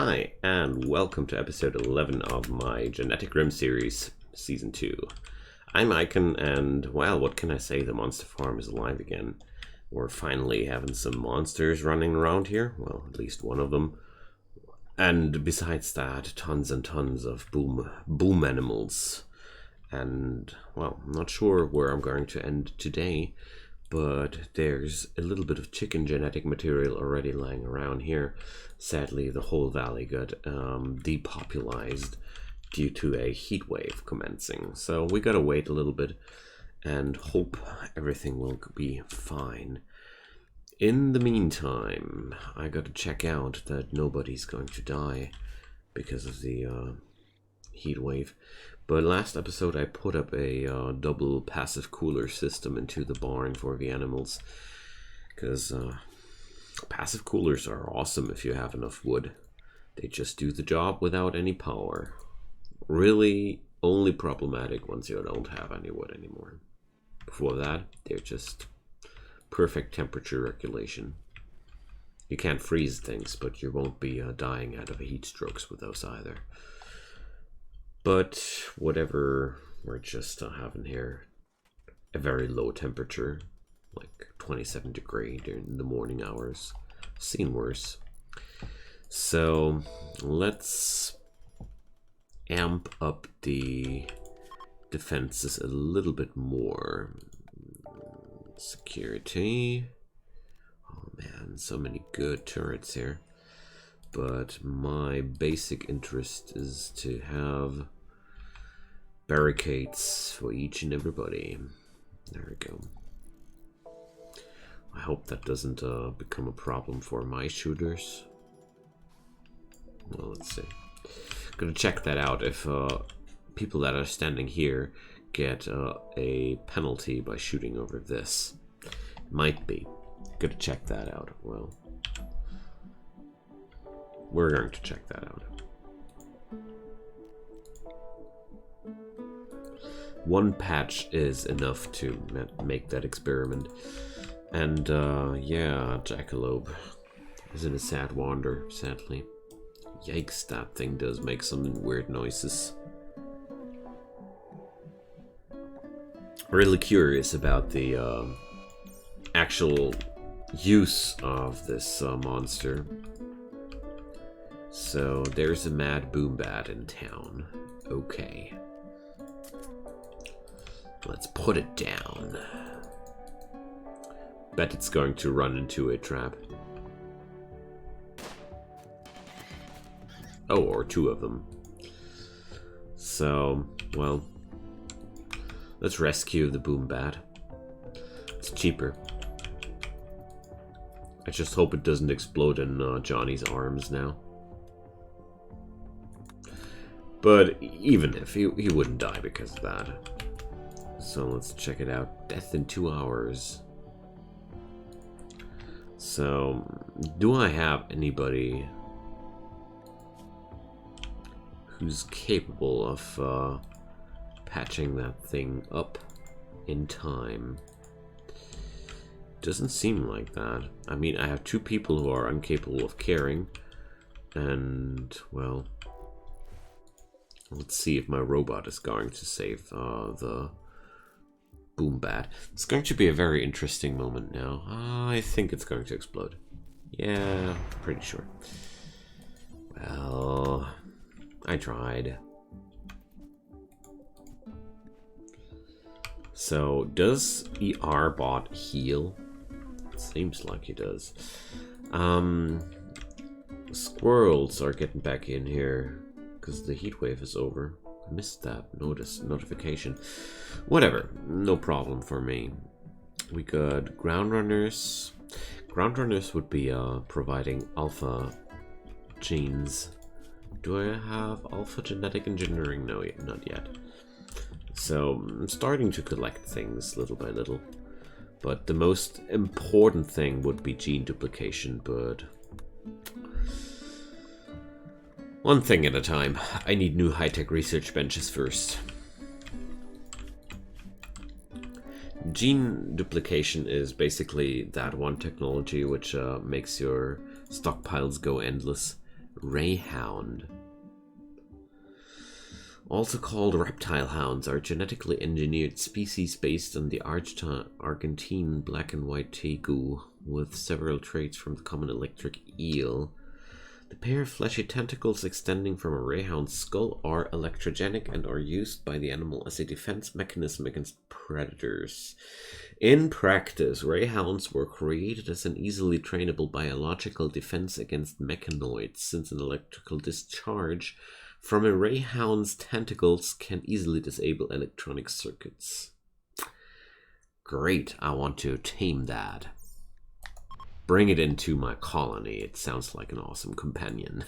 Hi, and welcome to episode 11 of my GeneticRim series, Season 2. I'm Icon, and, well, what can I say? The monster farm is alive again. We're finally having some monsters running around here. Well, at least one of them. And besides that, tons and tons of boom animals. And, well, I'm not sure where I'm going to end today, but there's a little bit of chicken genetic material already lying around here. Sadly, the whole valley got depopulated due to a heat wave commencing. So we gotta wait a little bit and hope everything will be fine. In the meantime, I gotta check out that nobody's going to die because of the heat wave. But last episode I put up a double passive cooler system into the barn for the animals, because passive coolers are awesome if you have enough wood. They just do the job without any power. Really only problematic once you don't have any wood anymore. Before that, they're just perfect temperature regulation. You can't freeze things, but you won't be dying out of heat strokes with those either. But whatever, we're just having here a very low temperature, like 27 degrees during the morning hours. Seen worse. So let's amp up the defenses a little bit more. Security. Oh man, so many good turrets here. But my basic interest is to have barricades for each and everybody. There we go. I hope that doesn't become a problem for my shooters. Well, let's see. Gonna check that out if people that are standing here get a penalty by shooting over this. Might be. Gotta check that out. Well, we're going to check that out. One patch is enough to make that experiment. And yeah, Jackalope is in a sad wander, sadly. Yikes, that thing does make some weird noises. Really curious about the actual use of this monster. So there's a mad boom bat in town. Okay. Let's put it down. Bet it's going to run into a trap. Oh, or two of them. So, well, let's rescue the boom bat. It's cheaper. I just hope it doesn't explode in Johnny's arms now. But even if, he wouldn't die because of that. So let's check it out. Death in 2 hours. So, do I have anybody who's capable of patching that thing up in time? Doesn't seem like that. I mean, I have two people who are incapable of caring, and, well, let's see if my robot is going to save the boom bat. It's going to be a very interesting moment now. I think it's going to explode. Yeah, pretty sure. Well, I tried. So, does ER-bot heal? It seems like he does. Squirrels are getting back in here because the heat wave is over. I missed that notification. Whatever, no problem for me. We got ground runners. Ground runners would be providing alpha genes. Do I have alpha genetic engineering? No, not yet. So I'm starting to collect things little by little. But the most important thing would be gene duplication, but one thing at a time. I need new high-tech research benches first. Gene duplication is basically that one technology which makes your stockpiles go endless. Rayhound. Also called reptile hounds, are genetically engineered species based on the Argentine black and white tegu, with several traits from the common electric eel. The pair of fleshy tentacles extending from a rayhound's skull are electrogenic and are used by the animal as a defense mechanism against predators. In practice, rayhounds were created as an easily trainable biological defense against mechanoids, since an electrical discharge from a rayhound's tentacles can easily disable electronic circuits. Great, I want to tame that. Bring it into my colony. It sounds like an awesome companion.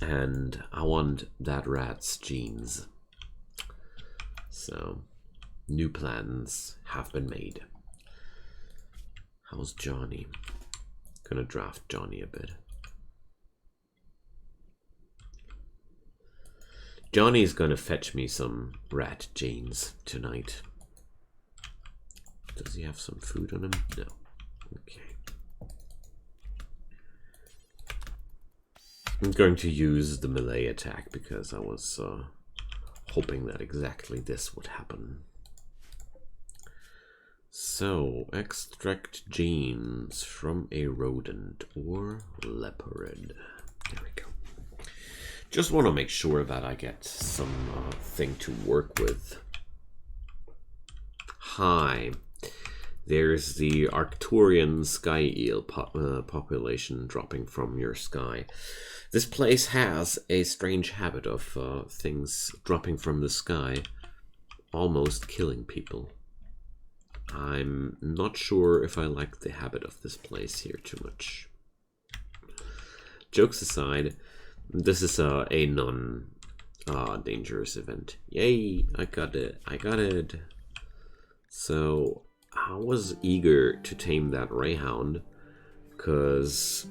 And I want that rat's genes. So, new plans have been made. How's Johnny? Gonna draft Johnny a bit. Johnny's gonna fetch me some rat genes tonight. Does he have some food on him? No. Okay. I'm going to use the melee attack because I was hoping that exactly this would happen. So, extract genes from a rodent or leopard. There we go. Just want to make sure that I get some thing to work with. Hi. There's the Arcturian sky eel population dropping from your sky. This place has a strange habit of things dropping from the sky, almost killing people. I'm not sure if I like the habit of this place here too much. Jokes aside, this is a non-dangerous event. Yay, I got it, I got it. So, I was eager to tame that Rayhound, because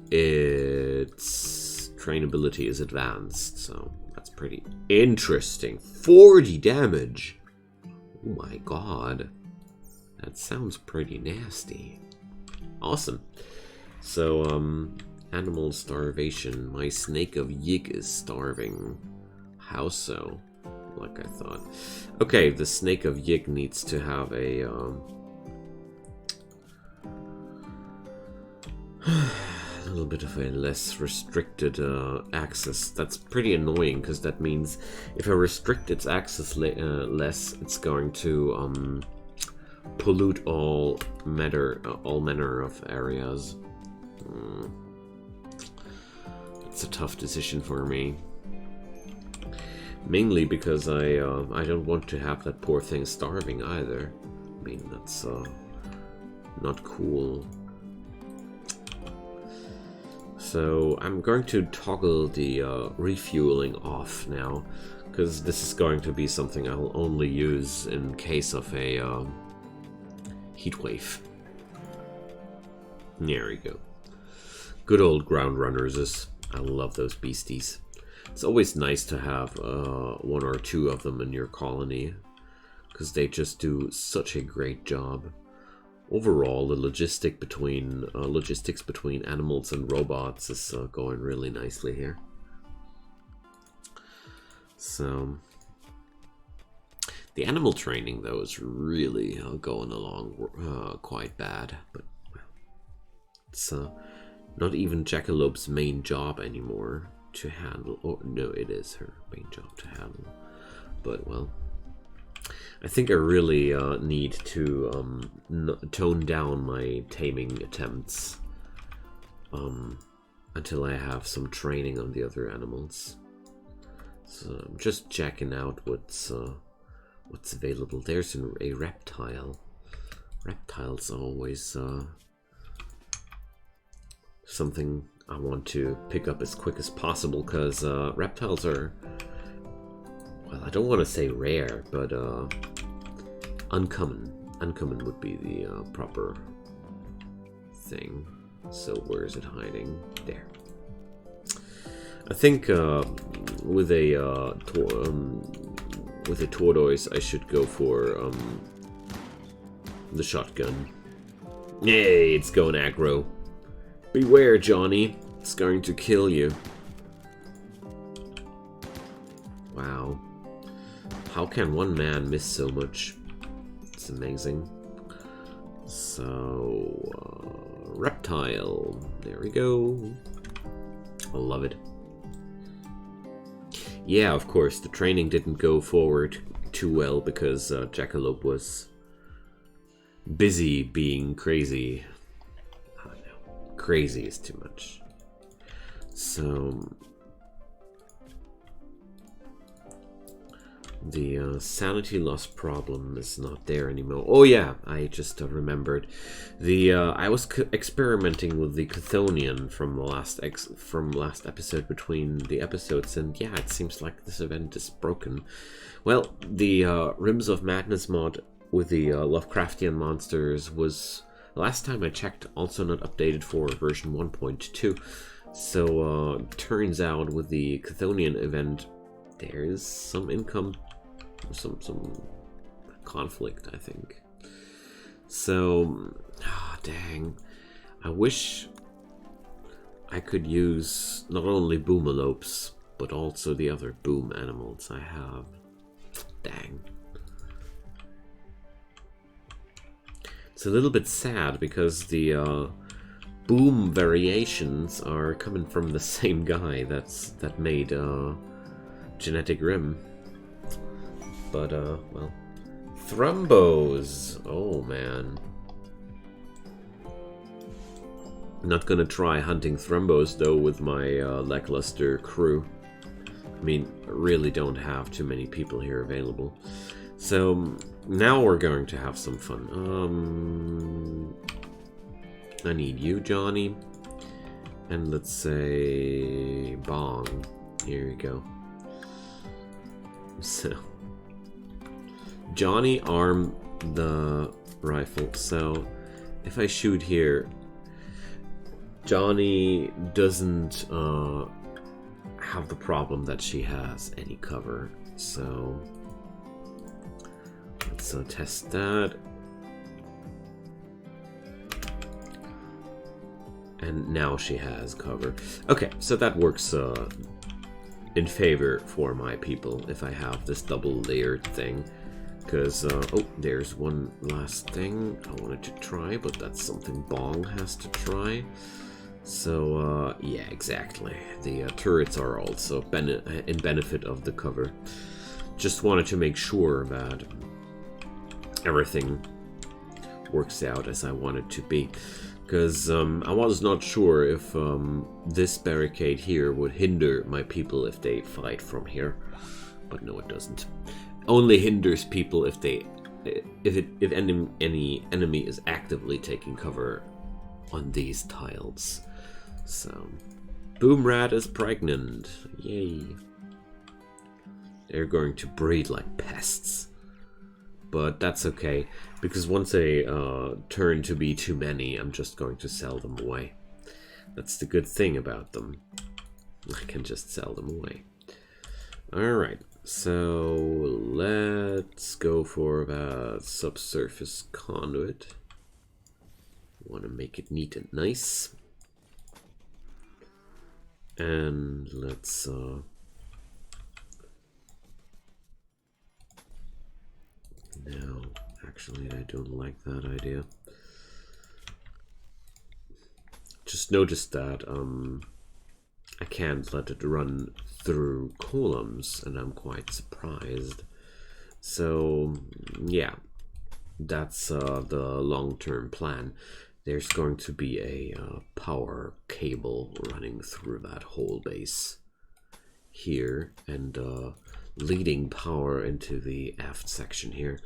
its trainability is advanced, so that's pretty interesting. 40 damage! Oh my god. That sounds pretty nasty. Awesome. So, animal starvation. My snake of Yig is starving. How so? Like I thought. Okay, the snake of Yig needs to have a little bit of a less restricted access. That's pretty annoying, because that means if I restrict its access less, it's going to pollute all manner of areas. It's a tough decision for me. Mainly because I don't want to have that poor thing starving either. I mean, that's not cool. So I'm going to toggle the refueling off now, because this is going to be something I'll only use in case of a heat wave. There we go. Good old ground runners. I love those beasties. It's always nice to have one or two of them in your colony, because they just do such a great job. Overall, the logistics between animals and robots is going really nicely here. So, the animal training, though, is really going along quite bad. But well, it's not even Jackalop's main job anymore to handle. Oh no, it is her main job to handle. But well, I think I really need to tone down my taming attempts until I have some training on the other animals. So I'm just checking out what's available. There's a reptile. Reptiles are always something I want to pick up as quick as possible, because reptiles are, well, I don't want to say rare, but uncommon. Uncommon would be the proper thing. So where is it hiding? There. I think with a tortoise, I should go for the shotgun. Yay, it's going aggro. Beware, Johnny. It's going to kill you. Wow. How can one man miss so much? It's amazing. So, reptile. There we go. I love it. Yeah, of course, the training didn't go forward too well because Jackalope was busy being crazy. Oh no, crazy is too much. So the sanity loss problem is not there anymore. Oh yeah, I just remembered. The I was experimenting with the Chthonian from the last episode between the episodes, and yeah, it seems like this event is broken. Well, the Rims of Madness mod with the Lovecraftian monsters was, last time I checked, also not updated for version 1.2. So turns out with the Chthonian event, there's some some conflict, I think. So, dang, I wish I could use not only boomalopes but also the other boom animals I have. Dang. It's a little bit sad because the boom variations are coming from the same guy that made GeneticRim. But well, Thrumbos. Oh man, not gonna try hunting Thrumbos though with my lackluster crew. I mean, I really don't have too many people here available. So now we're going to have some fun. I need you, Johnny. And let's say Bong. Here you go. So Johnny arm the rifle. So if I shoot here, Johnny doesn't have the problem that she has any cover. So let's test that. And now she has cover. Okay, so that works in favor for my people if I have this double layered thing. Because, oh, there's one last thing I wanted to try, but that's something Bong has to try. So, yeah, exactly. The turrets are also in benefit of the cover. Just wanted to make sure that everything works out as I want it to be. Because I was not sure if this barricade here would hinder my people if they fight from here. But no, it doesn't. Only hinders people if any enemy is actively taking cover on these tiles. So, Boomrat is pregnant. Yay. They're going to breed like pests. But that's okay, because once they turn to be too many, I'm just going to sell them away. That's the good thing about them. I can just sell them away. Alright, so let's go for a subsurface conduit. Want to make it neat and nice. And let's no, actually I don't like that idea. Just noticed that I can't let it run through columns, and I'm quite surprised. So yeah, that's the long-term plan. There's going to be a power cable running through that whole base here, and leading power into the aft section here.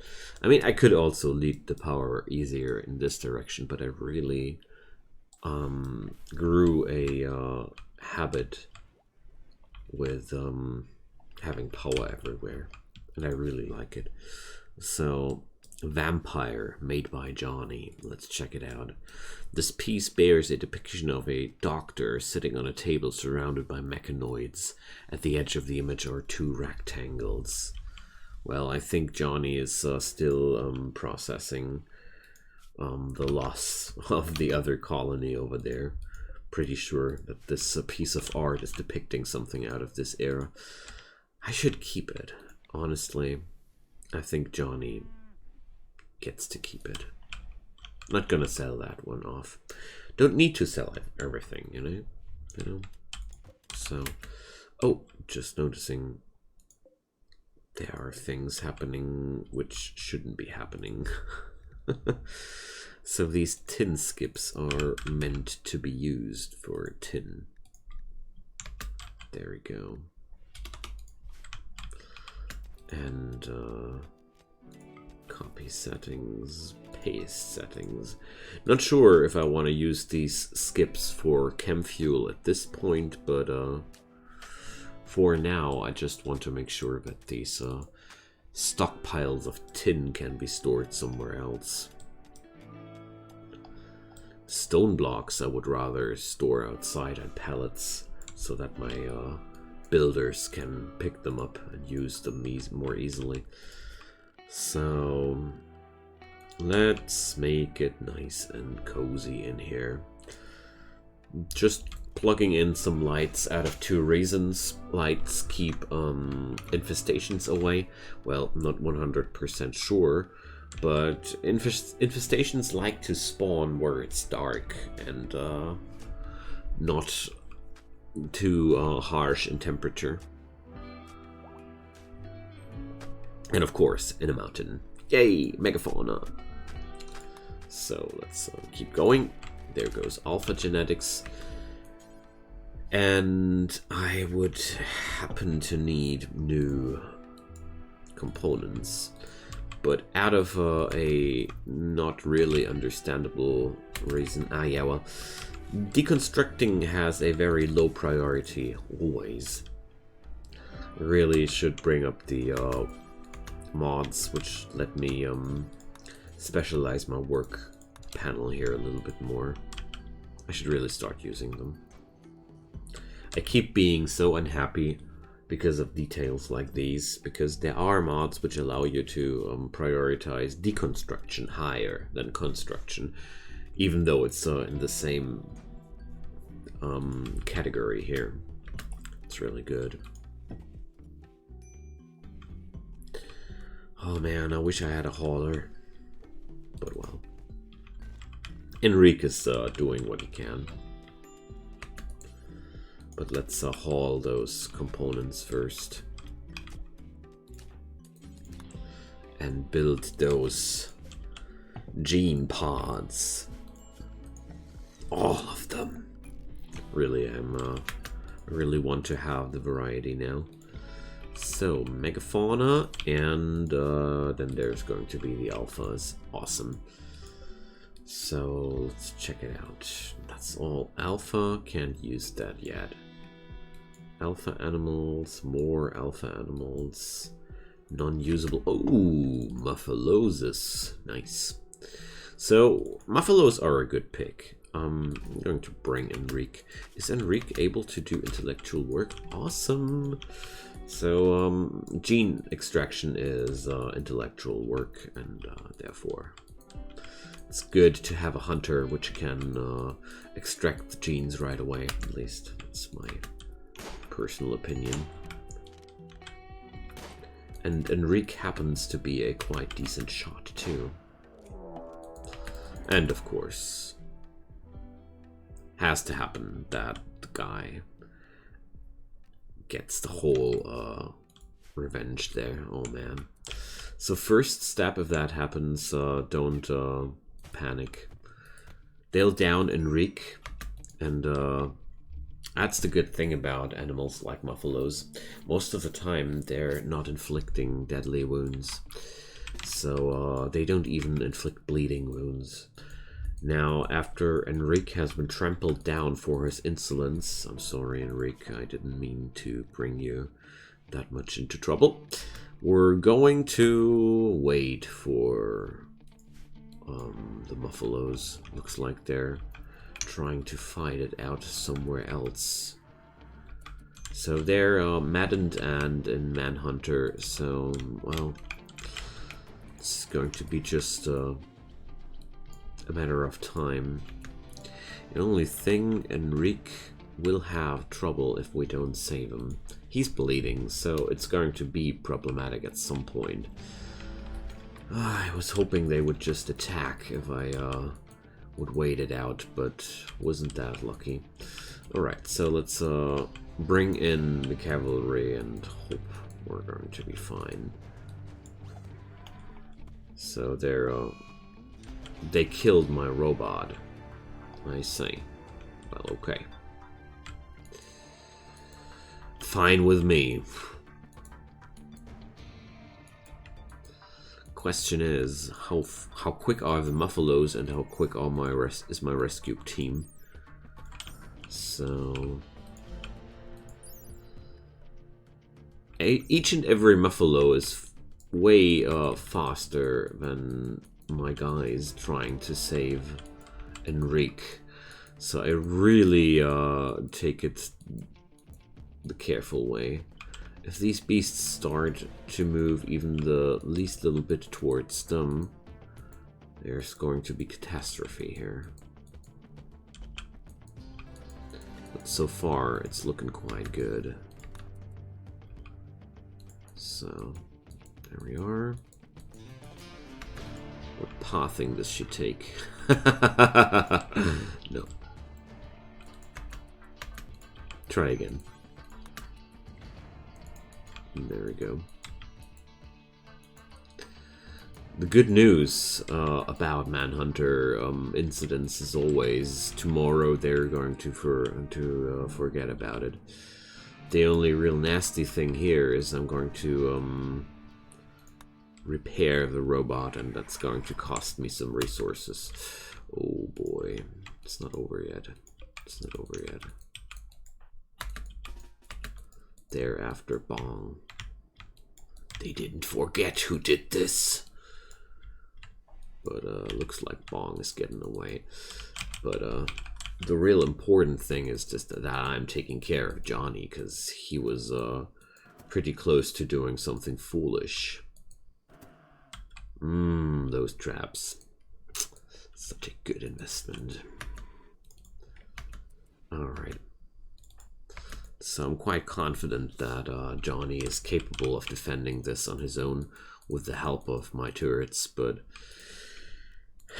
I mean, I could also lead the power easier in this direction, but I really grew a habit with having power everywhere, and I really like it. So, Vampire, made by Johnny. Let's check it out. This piece bears a depiction of a doctor sitting on a table surrounded by mechanoids. At the edge of the image are two rectangles. Well, I think Johnny is still processing the loss of the other colony over there. Pretty sure that this piece of art is depicting something out of this era. I should keep it. Honestly, I think Johnny gets to keep it. Not gonna sell that one off. Don't need to sell everything, you know? So, oh, just noticing there are things happening which shouldn't be happening. So these tin skips are meant to be used for tin. There we go. And copy settings, paste settings. Not sure if I want to use these skips for chem fuel at this point, but for now I just want to make sure that these stockpiles of tin can be stored somewhere else. Stone blocks I would rather store outside on pallets so that my builders can pick them up and use them more easily. So let's make it nice and cozy in here. Just plugging in some lights out of 2 reasons. Lights keep infestations away. Well, not 100% sure, but infestations like to spawn where it's dark and not too harsh in temperature. And of course, in a mountain. Yay, Megafauna! So let's keep going. There goes alpha genetics. And I would happen to need new components. But out of a not really understandable reason, yeah, well, deconstructing has a very low priority, always. Really should bring up the mods, which let me specialize my work panel here a little bit more. I should really start using them. I keep being so unhappy because of details like these, because there are mods which allow you to prioritize deconstruction higher than construction, even though it's in the same category here. It's really good. Oh man, I wish I had a hauler, but well. Enrique is doing what he can. But let's haul those components first. And build those gene pods. All of them. Really, I really want to have the variety now. So, Megafauna, and then there's going to be the alphas. Awesome. So, let's check it out. That's all alpha, can't use that yet. Alpha animals, more alpha animals. Non-usable. Oh, Muffalosis. Nice. So, Muffalos are a good pick. I'm going to bring Enrique. Is Enrique able to do intellectual work? Awesome. So, gene extraction is intellectual work, and therefore it's good to have a hunter which can extract the genes right away. At least that's my personal opinion. And Enrique happens to be a quite decent shot too. And of course, has to happen that the guy gets the whole revenge there. Oh man. So first step, if that happens, don't panic. They'll down Enrique, and that's the good thing about animals like Muffalos. Most of the time they're not inflicting deadly wounds, so they don't even inflict bleeding wounds. Now, after Enrique has been trampled down for his insolence, I'm sorry Enrique, I didn't mean to bring you that much into trouble. We're going to wait for the Muffalos. Looks like they're trying to fight it out somewhere else. So they're maddened and in Manhunter, so, well, it's going to be just a matter of time. The only thing, Enrique will have trouble if we don't save him. He's bleeding, so it's going to be problematic at some point. I was hoping they would just attack if I would wait it out, but wasn't that lucky. Alright, so let's bring in the cavalry and hope we're going to be fine. So they killed my robot. I see. Well, okay. Fine with me. Question is, how quick are the Muffalos and how quick are is my rescue team? So each and every Muffalo is way faster than my guys trying to save Enrique. So I really take it the careful way. If these beasts start to move even the least little bit towards them, there's going to be catastrophe here. But so far, it's looking quite good. So, there we are. What pathing does she take? No. Try again. There we go. The good news about Manhunter incidents is always tomorrow they're going to forget about it. The only real nasty thing here is I'm going to repair the robot, and that's going to cost me some resources. Oh boy, it's not over yet. It's not over yet. They're after Bong. They didn't forget who did this. But looks like Bong is getting away. But the real important thing is just that I'm taking care of Johnny, because he was pretty close to doing something foolish. Those traps. Such a good investment. Alright. So I'm quite confident that Johnny is capable of defending this on his own with the help of my turrets, but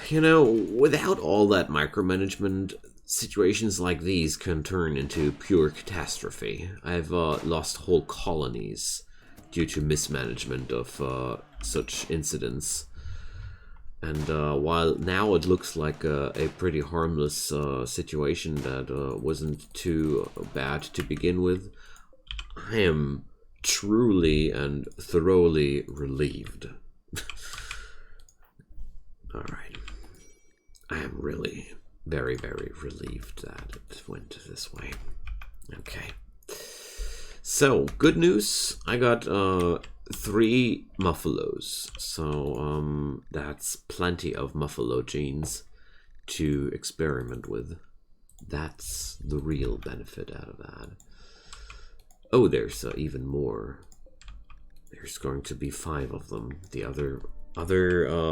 you know, without all that micromanagement, situations like these can turn into pure catastrophe. I've lost whole colonies due to mismanagement of such incidents. And while now it looks like a pretty harmless situation that wasn't too bad to begin with, I am truly and thoroughly relieved. Alright. I am really very, very relieved that it went this way. Okay. So, good news. I got 3 Muffalos. So, that's plenty of Muffalo genes to experiment with. That's the real benefit out of that. Oh, there's even more. There's going to be 5 of them. The other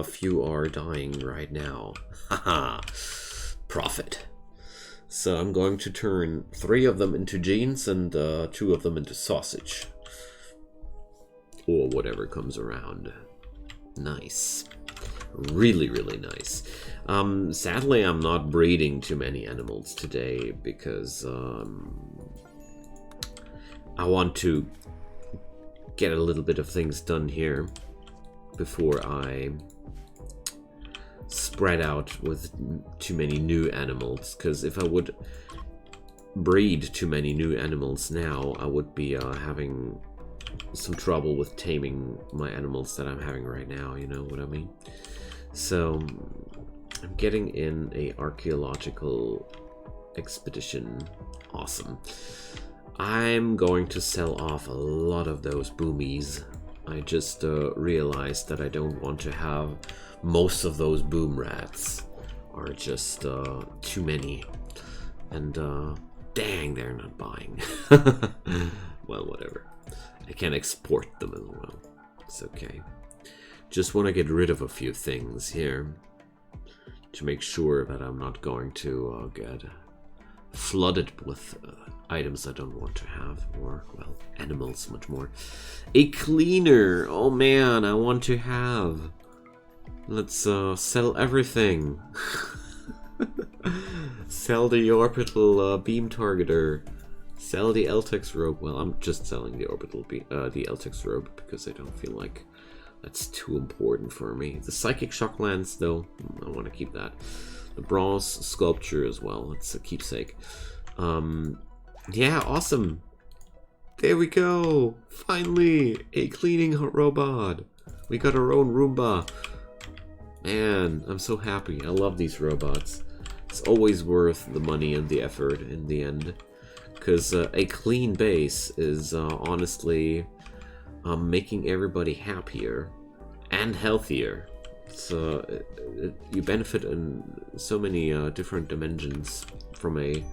few are dying right now. Haha. Profit. So I'm going to turn 3 of them into genes and 2 of them into sausage. Or whatever comes around. Nice. Really, really nice. Sadly, I'm not breeding too many animals today because I want to get a little bit of things done here before I spread out with too many new animals, because if I would breed too many new animals now, I would be having some trouble with taming my animals that I'm having right now, you know what I mean? So I'm getting in a archaeological expedition. Awesome. I'm going to sell off a lot of those boomies. I just realized that I don't want to have most of those boom rats. Are just too many. And dang, they're not buying. Well, whatever. I can export them as well. It's okay. Just want to get rid of a few things here. to make sure that I'm not going to get flooded with items I don't want to have, or, well, animals much more. A cleaner! Oh man, I want to have. Let's sell everything. Sell the orbital beam targeter. Sell the LTEX robe. Well, I'm just selling the orbital the LTEX robe because I don't feel like that's too important for me. The psychic shock lance, though, I want to keep that. The bronze sculpture as well. It's a keepsake. Yeah, awesome. There we go. Finally, a cleaning robot. We got our own Roomba. Man, I'm so happy. I love these robots. It's always worth the money and the effort in the end. Because a clean base is honestly making everybody happier and healthier. So you benefit in so many different dimensions from a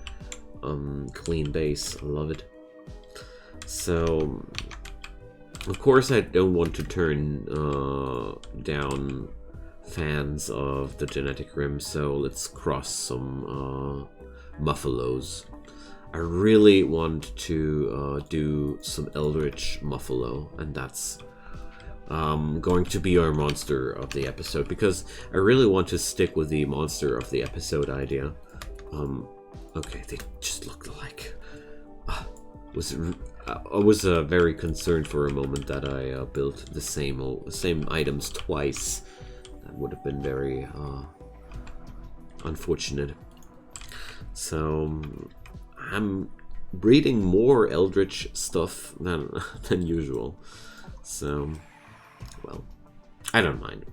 clean base. I love it. So, of course, I don't want to turn down fans of the GeneticRim, so let's cross some Muffalos. I really want to do some Eldritch Muffalo, and that's going to be our monster of the episode, because I really want to stick with the monster of the episode idea. Okay, they just look alike. I was very concerned for a moment that I built the same items twice. That would have been very unfortunate. So I'm breeding more Eldritch stuff than usual. So, well, I don't mind.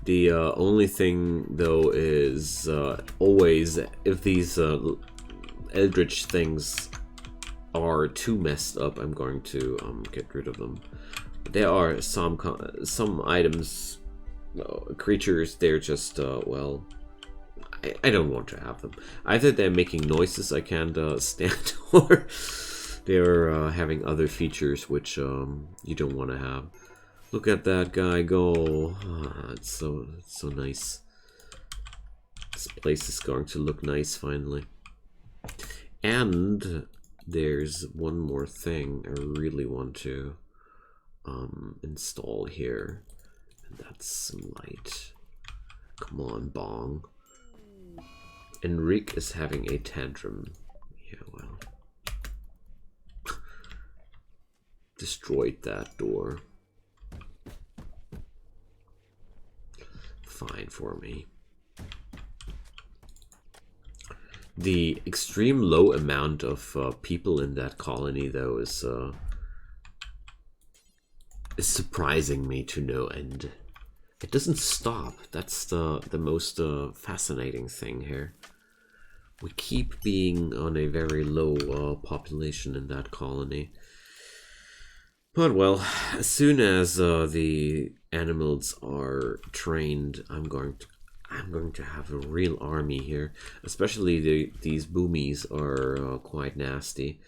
The only thing, though, is always if these Eldritch things are too messed up, I'm going to get rid of them. There are some items, creatures, they're just, well, I don't want to have them. Either they're making noises I can't stand, or they're having other features which you don't want to have. Look at that guy go. It's so nice. This place is going to look nice finally. And there's one more thing I really want to install here. And that's some light. Come on, Bong. Enrique is having a tantrum. Yeah, well. Destroyed that door. Fine for me. The extreme low amount of people in that colony, though, is surprising me to no end. It doesn't stop. That's the most fascinating thing here. We keep being on a very low population in that colony. But well, as soon as the animals are trained, I'm going to have a real army here. Especially these boomies are quite nasty.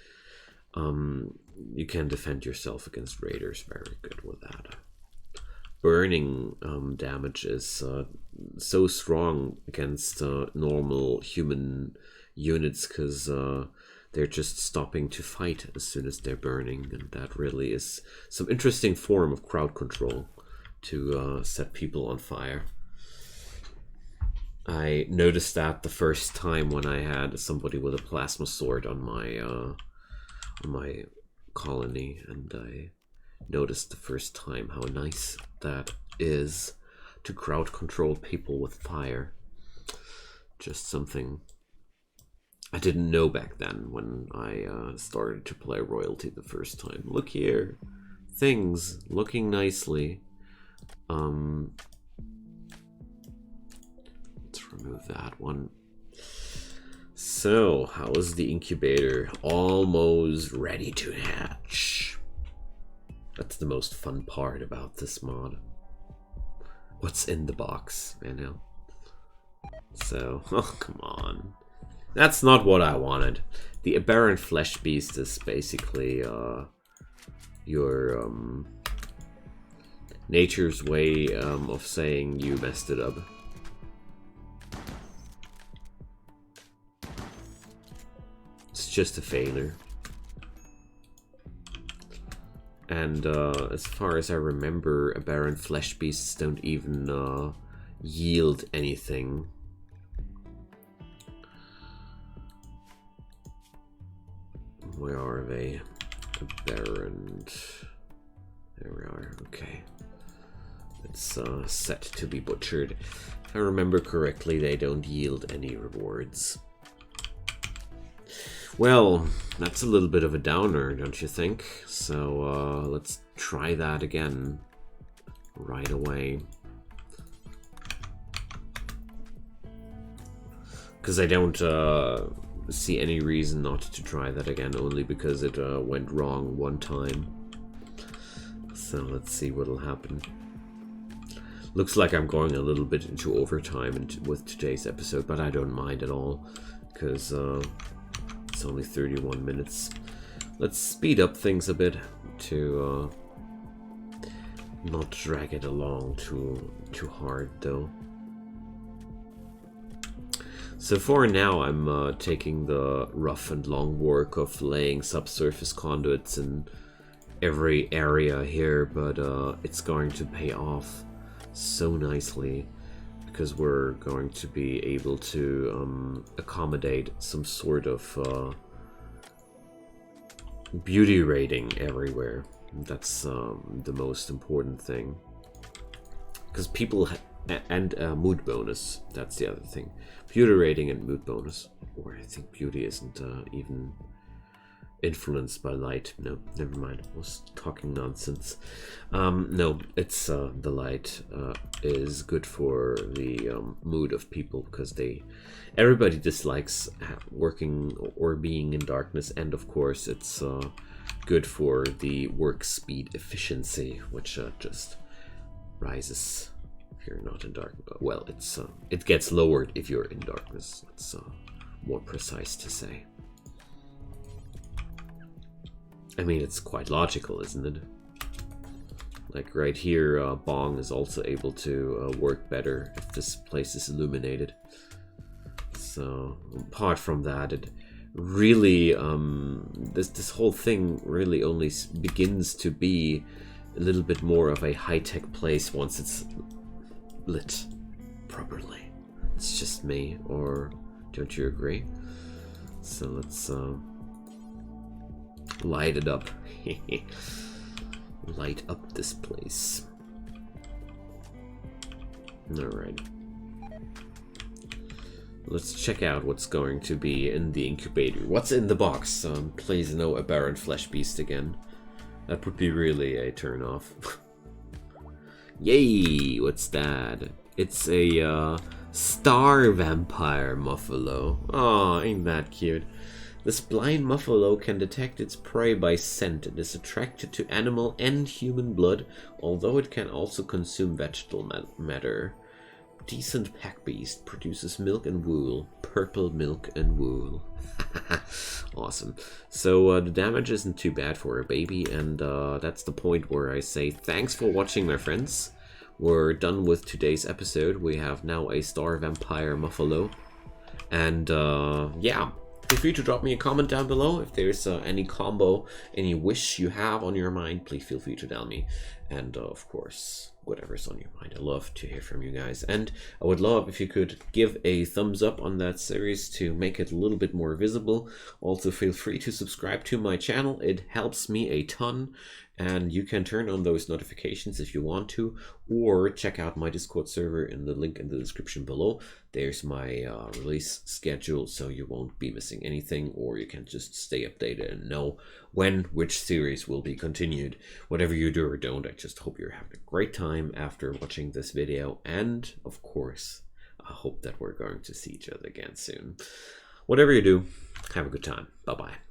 You can defend yourself against raiders very good with that. Burning damage is so strong against normal human units because they're just stopping to fight as soon as they're burning, and that really is some interesting form of crowd control to set people on fire. I noticed that the first time when I had somebody with a plasma sword on my colony, and I noticed the first time how nice that is to crowd control people with fire. Just something I didn't know back then when I started to play Royalty the first time. Look here, things looking nicely. Let's remove that one. So, how is the incubator? Almost ready to hatch. That's the most fun part about this mod. What's in the box, you know? So, oh, come on. That's not what I wanted. The aberrant flesh beast is basically your nature's way of saying you messed it up. It's just a failure. And as far as I remember, aberrant flesh beasts don't even yield anything. Where are they? Aberrant. There we are. Okay. It's set to be butchered. If I remember correctly, they don't yield any rewards. Well, that's a little bit of a downer, don't you think? So let's try that again right away. Because I don't see any reason not to try that again, only because it went wrong one time. So let's see what'll happen. Looks like I'm going a little bit into overtime with today's episode, but I don't mind at all, because it's only 31 minutes. Let's speed up things a bit to not drag it along too hard, though. So for now, I'm taking the rough and long work of laying subsurface conduits in every area here, but it's going to pay off so nicely, because we're going to be able to accommodate some sort of beauty rating everywhere. That's the most important thing, because people and mood bonus, that's the other thing. Beauty rating and mood bonus, or I think beauty isn't even influenced by light. No, never mind, I was talking nonsense. No, it's the light is good for the mood of people, because everybody dislikes working or being in darkness, and of course it's good for the work speed efficiency, which just rises if you're not in darkness. Well, it gets lowered if you're in darkness. That's more precise to say. I mean, it's quite logical, isn't it? Like right here, Bong is also able to work better if this place is illuminated. So apart from that, it really this whole thing really only begins to be a little bit more of a high-tech place once it's lit properly. It's just me, or don't you agree? So let's light it up. Light up this place. Alright. Let's check out what's going to be in the incubator. What's in the box? Please no aberrant flesh beast again. That would be really a turn off. Yay! What's that? It's a star vampire muffalo. Aw, ain't that cute? This blind muffalo can detect its prey by scent and is attracted to animal and human blood, although it can also consume vegetable matter. Decent pack beast, produces milk and wool. Purple milk and wool. Awesome. So the damage isn't too bad for a baby, and that's the point where I say thanks for watching, my friends. We're done with today's episode. We have now a star vampire muffalo, and yeah. Feel free to drop me a comment down below if there's any combo, any wish you have on your mind. Please feel free to tell me, and of course, whatever's on your mind. I love to hear from you guys, and I would love if you could give a thumbs up on that series to make it a little bit more visible. Also, feel free to subscribe to my channel. It helps me a ton, and you can turn on those notifications if you want to, or check out my Discord server in the link in the description below. There's my release schedule, so you won't be missing anything, or you can just stay updated and know when which series will be continued. Whatever you do or don't, I just hope you're having a great time after watching this video, and of course, I hope that we're going to see each other again soon. Whatever you do, have a good time. Bye-bye.